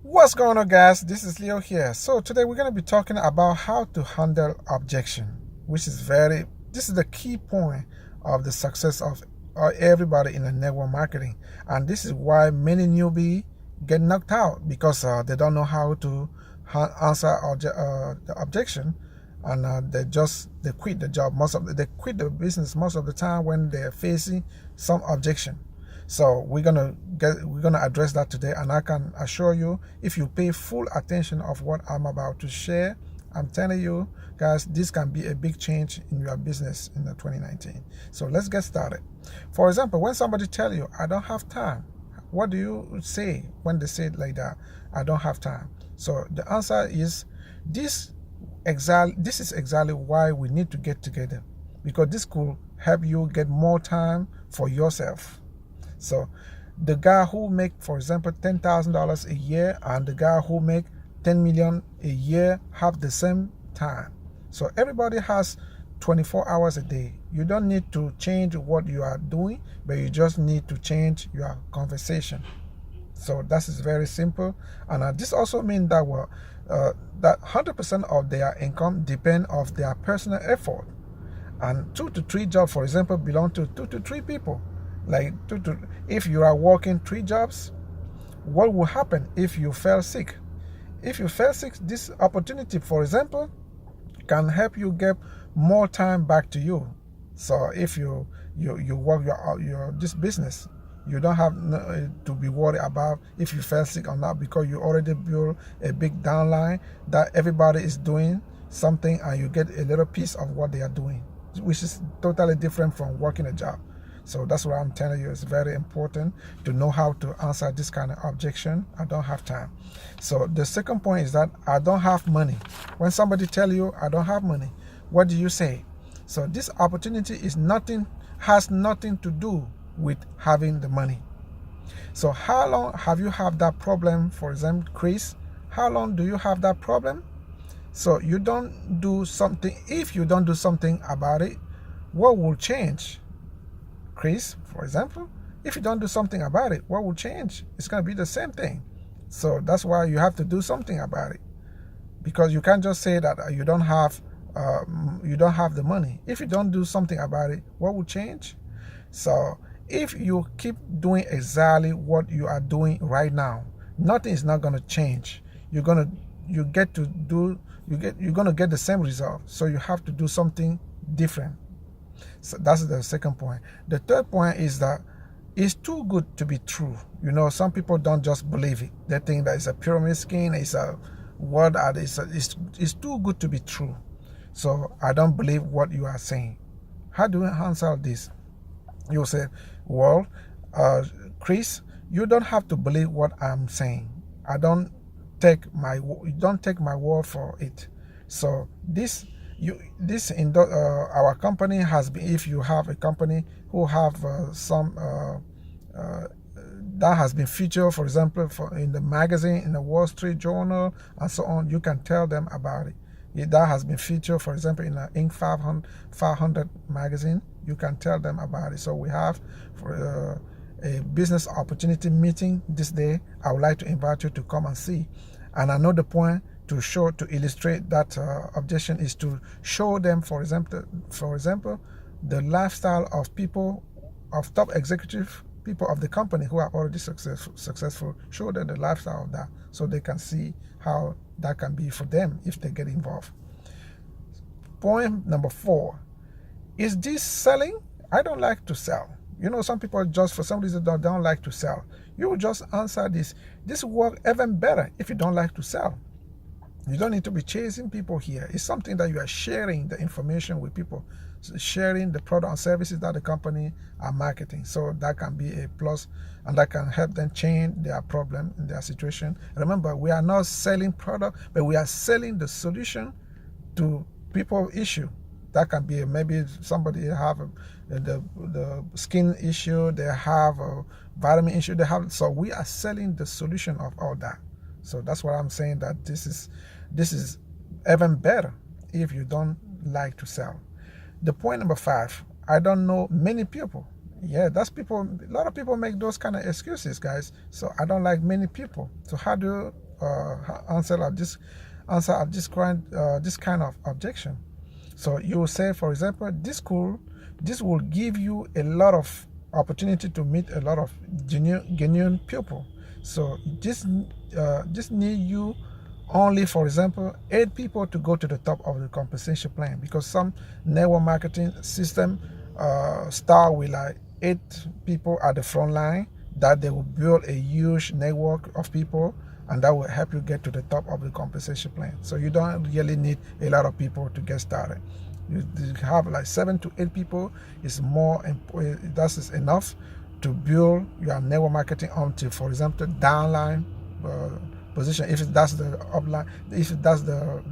What's going on, guys? This is Leo here. So today we're going to be talking about how to handle objection, which is this is the key point of the success of everybody in the network marketing. And this is why many newbies get knocked out because they don't know how to answer the objection, and they quit the job. They quit the business most of the time when they're facing some objection. So we're gonna address that today, and I can assure you, if you pay full attention of what I'm about to share, I'm telling you guys, this can be a big change in your business in the 2019. So let's get started. For example, when somebody tell you, I don't have time, what do you say when they say it like that? I don't have time. So the answer is this is exactly why we need to get together, because this could help you get more time for yourself. So the guy who make, for example, $10,000 a year and the guy who make 10 million a year have the same time. So everybody has 24 hours a day. You don't need to change what you are doing, but you just need to change your conversation. So that is very simple. And this also means that that 100% of their income depend on their personal effort. And 2 to 3 jobs, for example, belong to 2 to 3 people. Like if you are working 3 jobs, what will happen if you fell sick? If you fell sick, this opportunity, for example, can help you get more time back to you. So if you work this business, you don't have to be worried about if you fell sick or not, because you already build a big downline that everybody is doing something and you get a little piece of what they are doing, which is totally different from working a job. So that's what I'm telling you. It's very important to know how to answer this kind of objection. I don't have time. So the second point is that I don't have money. When somebody tell you I don't have money, what do you say? So this opportunity has nothing to do with having the money. So how long have you had that problem? For example, Chris, how long do you have that problem? So you don't do something. If you don't do something about it, what will change? Chris, for example, if you don't do something about it, what will change? It's going to be the same thing. So that's why you have to do something about it, because you can't just say that you don't have the money. If you don't do something about it, what will change? So if you keep doing exactly what you are doing right now, nothing is not going to change. You're going to get the same result. So you have to do something different. So that's the second point. The third point is that it's too good to be true. You know, some people don't just believe it. They think that it's a pyramid scheme. It's a word that it's too good to be true. So I don't believe what you are saying. How do you answer this? You say, well, Chris, you don't have to believe what I'm saying. You don't take my word for it. So our company has been, if you have a company who have that has been featured, for example, in the magazine, in the Wall Street Journal and so on, you can tell them about it. That has been featured, for example, in the Inc. 500 magazine, you can tell them about it. So we have for a business opportunity meeting this day. I would like to invite you to come and see. And another point to illustrate that objection is to show them, for example, the lifestyle of people, of top executive people of the company who are already successful. Show them the lifestyle of that, so they can see how that can be for them if they get involved. Point number 4, is this selling? I don't like to sell. You know, some people just for some reason don't like to sell. You just answer this. This will work even better if you don't like to sell. You don't need to be chasing people here. It's something that you are sharing the information with people, sharing the product and services that the company are marketing. So that can be a plus, and that can help them change their problem in their situation. Remember, we are not selling product, but we are selling the solution to people issue. That can be maybe somebody have the skin issue, they have a vitamin issue, so we are selling the solution of all that. So that's what I'm saying, that this is even better if you don't like to sell. The point number 5, I don't know many people. Yeah, that's people. A lot of people make those kind of excuses, guys. So I don't like many people. So how do you answer at this kind of objection. So you will say, for example, this will give you a lot of opportunity to meet a lot of genuine people. So this need you only, for example, 8 people to go to the top of the compensation plan, because some network marketing system start with like 8 people at the front line, that they will build a huge network of people, and that will help you get to the top of the compensation plan. So you don't really need a lot of people to get started. You have like 7 to 8 people is more. That is enough to build your network marketing onto, for example, downline position. If that's the upline, if that's the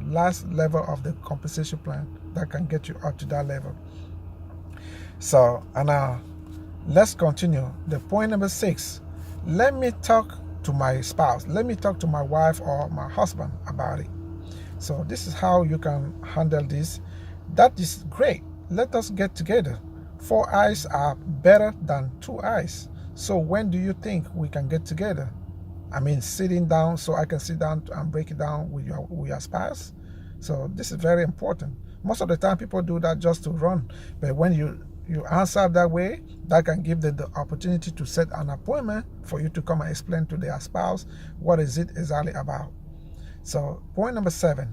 last level of the compensation plan, that can get you up to that level. So, and let's continue. The point number 6. Let me talk to my spouse. Let me talk to my wife or my husband about it. So this is how you can handle this. That is great. Let us get together. 4 eyes are better than 2 eyes. So when do you think we can get together? I mean, sitting down, so I can sit down and break it down with your spouse. So this is very important. Most of the time people do that just to run. But when you answer that way, that can give them the opportunity to set an appointment for you to come and explain to their spouse what is it exactly about. So point number 7.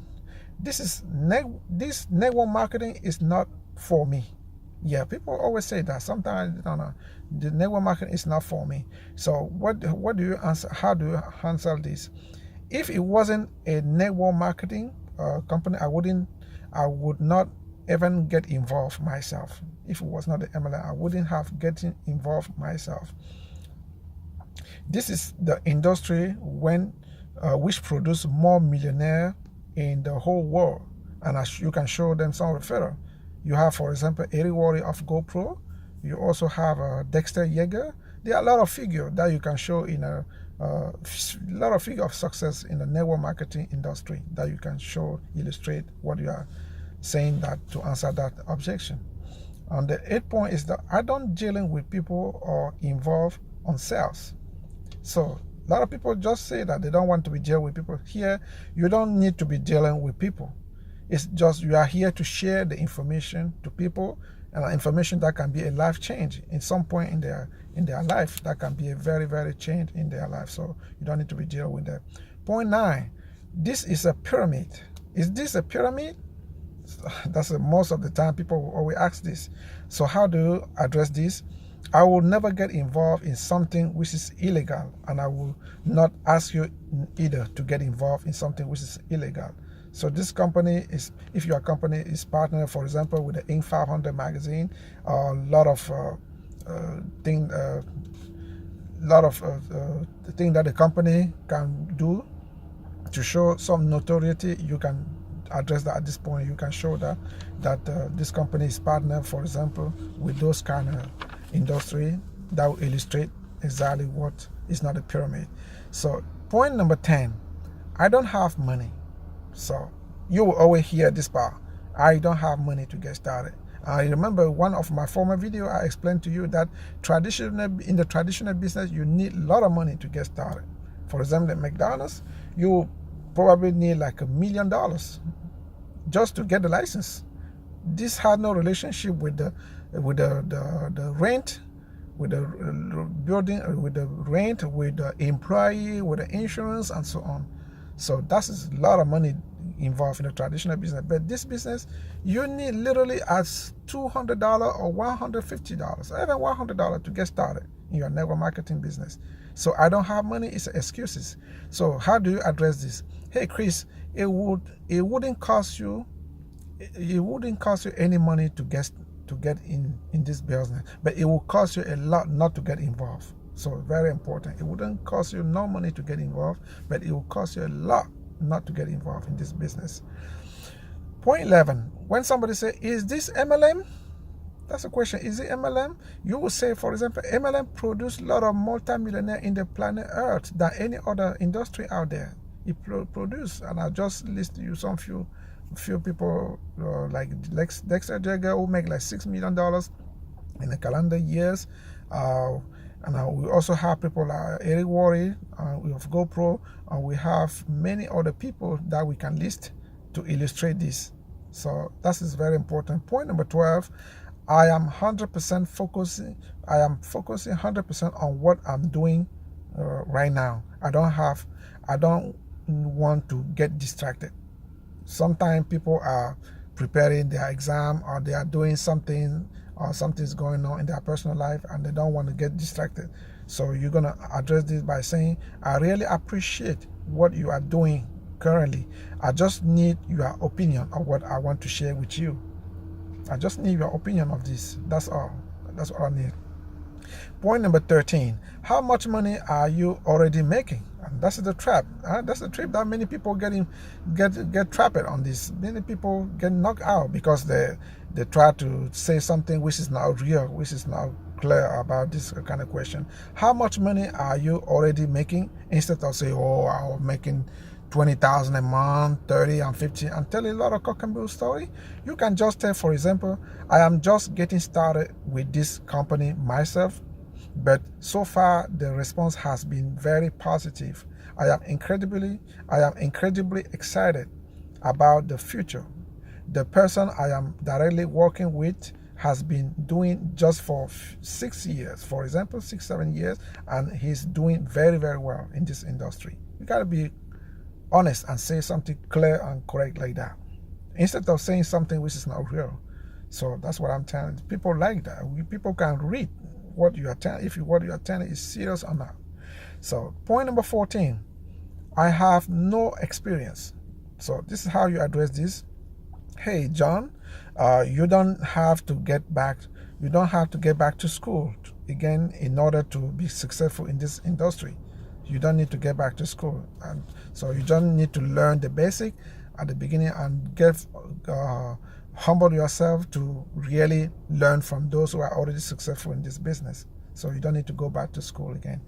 This network marketing is not for me. Yeah, people always say that. Sometimes the network marketing is not for me. So what do you answer? How do you answer this? If it wasn't a network marketing company, I would not even get involved myself. If it was not the MLM, I wouldn't have getting involved myself. This is the industry which produce more millionaires in the whole world, and you can show them some referral. You have, for example, Eddie Warrior of GoPro. You also have Dexter Yeager. There are a lot of figures that you can show in a lot of figures of success in the network marketing industry that you can show, illustrate what you are saying, that to answer that objection. And the 8th point is that I don't dealing with people or involved on sales. So a lot of people just say that they don't want to be dealing with people. Here, you don't need to be dealing with people. It's just you are here to share the information to people, and information that can be a life change in some point in their life. That can be a very, very change in their life. So you don't need to be dealing with that. Point 9. This is a pyramid. Is this a pyramid? That's most of the time people will always ask this. So how do you address this? I will never get involved in something which is illegal, and I will not ask you either to get involved in something which is illegal. So this company is, if your company is partnered, for example, with the Inc. 500 magazine, a lot of things that the company can do to show some notoriety, you can address that at this point. You can show that this company is partnered, for example, with those kind of industry. That will illustrate exactly what is not a pyramid. So point number 10, I don't have money. So you will always hear this part. I don't have money to get started. I remember one of my former video, I explained to you that in the traditional business, you need a lot of money to get started. For example, at McDonald's, you probably need like $1 million just to get the license. This had no relationship with the rent, with the building, with the rent, with the employee, with the insurance, and so on. So that's a lot of money involved in the traditional business. But this business, you need literally as $200 or $150, even $100 to get started in your network marketing business. So I don't have money, it's excuses. So how do you address this? Hey Chris, it wouldn't cost you any money to get in this business, but it will cost you a lot not to get involved. So very important. It wouldn't cost you no money to get involved, but it will cost you a lot not to get involved in this business. Point 11. When somebody say, is this MLM? That's a question. Is it MLM? You will say, for example, MLM produce a lot of multimillionaires in the planet Earth than any other industry out there. It produce, and I just list you some few people like Dexter Yeager, who make like $6 million in the calendar years. And we also have people like Eric Worre, we have GoPro, and we have many other people that we can list to illustrate this. So that is very important. Point number 12, I am 100% focusing. I am focusing 100% on what I'm doing right now. I don't want to get distracted. Sometimes people are preparing their exam, or they are doing something, or something's going on in their personal life, and they don't want to get distracted. So you're going to address this by saying, I really appreciate what you are doing currently. I just need your opinion of what I want to share with you. I just need your opinion of this. That's all. That's all I need. Point number 13. How much money are you already making? And that's the trap. That's the trap that many people get trapped on this. Many people get knocked out because they try to say something which is not real, which is not clear about this kind of question. How much money are you already making? Instead of saying, oh, I'm making 20,000 a month, 30 and 50, and tell a lot of cock and bull story. You can just tell, for example, I am just getting started with this company myself, but so far the response has been very positive. I am incredibly excited about the future. The person I am directly working with has been doing just for 6 years, for example, 6-7 years, and he's doing very, very well in this industry. You got to be honest and say something clear and correct like that, instead of saying something which is not real. So that's what I'm telling you. People like that. People can read what you are telling, if what you are telling is serious or not. So point number 14, I have no experience. So this is how you address this. Hey John, you don't have to get back to school again in order to be successful in this industry. You don't need to get back to school, and so you don't need to learn the basic at the beginning and humble yourself to really learn from those who are already successful in this business. So you don't need to go back to school again.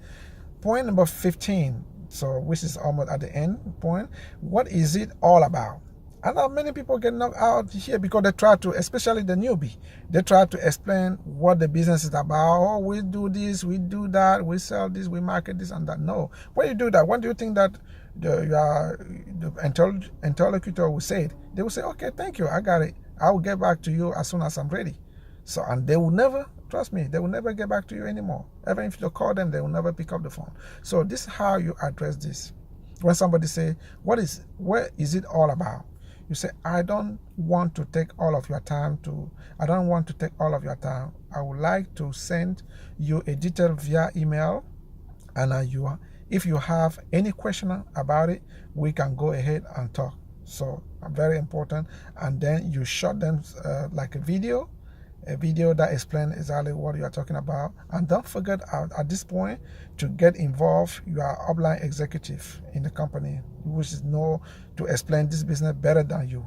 Point number 15, so which is almost at the end point. What is it all about? And now many people get knocked out here because they try to, especially the newbie, they try to explain what the business is about. Oh, we do this, we do that, we sell this, we market this and that. No. When you do that, when do you think that the interlocutor will say it? They will say, okay, thank you, I got it. I will get back to you as soon as I'm ready. So, and they will never, trust me, they will never get back to you anymore. Even if you call them, they will never pick up the phone. So this is how you address this. When somebody say, what is it all about? You say, I don't want to take all of your time. I would like to send you a detail via email, and if you have any question about it, we can go ahead and talk. So very important. And then you shot them like a video that explains exactly what you are talking about. And don't forget at this point to get involved. You are upline executive in the company, which is know to explain this business better than you.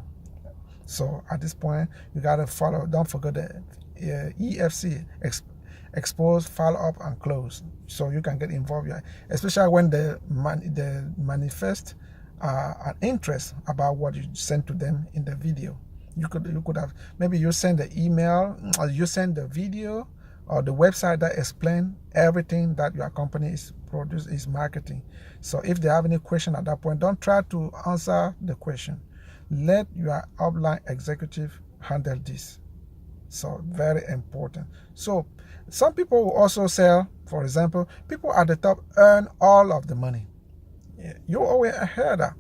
So at this point, you got to follow. Don't forget the EFC, expose, follow up, and close. So you can get involved, especially when they manifest an interest about what you sent to them in the video. You could have, maybe you send the email, or you send the video, or the website that explain everything that your company is marketing. So if they have any question at that point, don't try to answer the question. Let your upline executive handle this. So very important. So some people will also sell, for example, people at the top earn all of the money. You always hear that.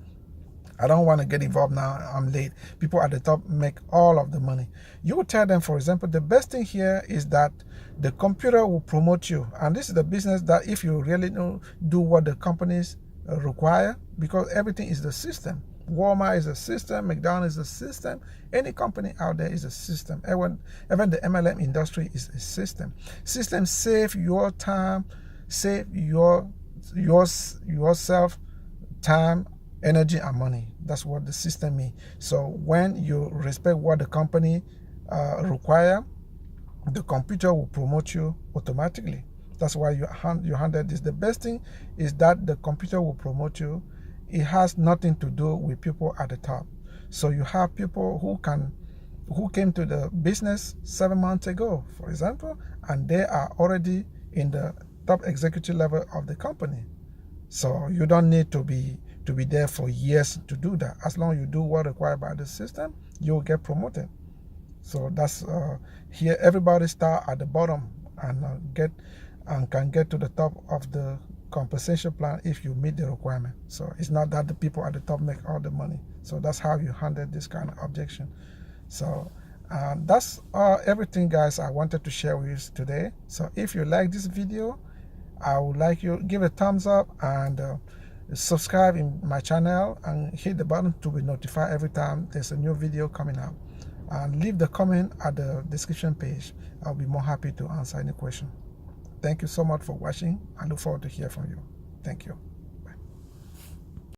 I don't want to get involved now, I'm late. People at the top make all of the money. You will tell them, for example, the best thing here is that the computer will promote you. And this is the business that if you really do what the companies require, because everything is the system. Walmart is a system, McDonald's is a system, any company out there is a system. Even the MLM industry is a system. Systems save your time, save yourself time, energy, and money. That's what the system means. So when you respect what the company require, the computer will promote you automatically. That's why you handle this. The best thing is that the computer will promote you. It has nothing to do with people at the top. So you have people who came to the business 7 months ago, for example, and they are already in the top executive level of the company. So you don't need to be there for years to do that. As long as you do what required by the system, you'll get promoted. So that's here. Everybody start at the bottom and can get to the top of the compensation plan if you meet the requirement. So it's not that the people at the top make all the money. So that's how you handle this kind of objection. So that's everything, guys, I wanted to share with you today. So if you like this video, I would like you give a thumbs up and subscribe in my channel and hit the button to be notified every time there's a new video coming out. And leave the comment at the description page. I'll be more happy to answer any question. Thank you so much for watching. I look forward to hear from you. Thank you.